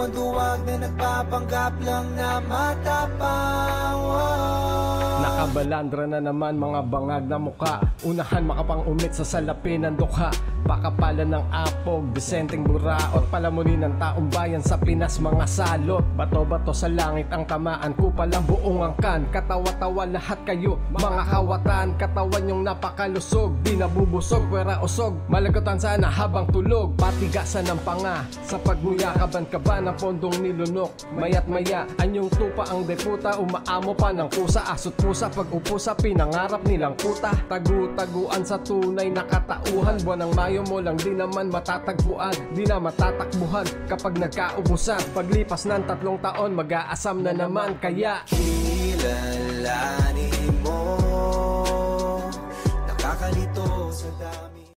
ang duwag na nagpapanggap lang na matapang. Nakabalandra na naman mga bangag na muka, unahan makapang-umit sa salapi ng dukha. Pakapalan ng apog, disenteng buraot, palamunin ng taong bayan sa Pinas mga salot. Bato-bato sa langit ang tamaan ko palang buong angkan. Katawa-tawa lahat kayo mga kawatan, katawan yung napakalusog, di nabubusog, pwera usog, malagutan sana habang tulog. Patigasan ng panga sa pagmuya, kaban-kaban ng pondong nilunok. Mayat maya anyong tupa ang deputa, umaamo pa ng kusa, asot pusa pag-upo sa pinangarap nilang puta. Tagu-taguan sa tunay na katauhan, buwan ng Mayo mo lang di naman matatagpuan, di na matatakbuhan kapag nagkaubusan. Paglipas ng 3 taon mag-aasam na naman, kaya kilalanin mo, nakakalito sa dami.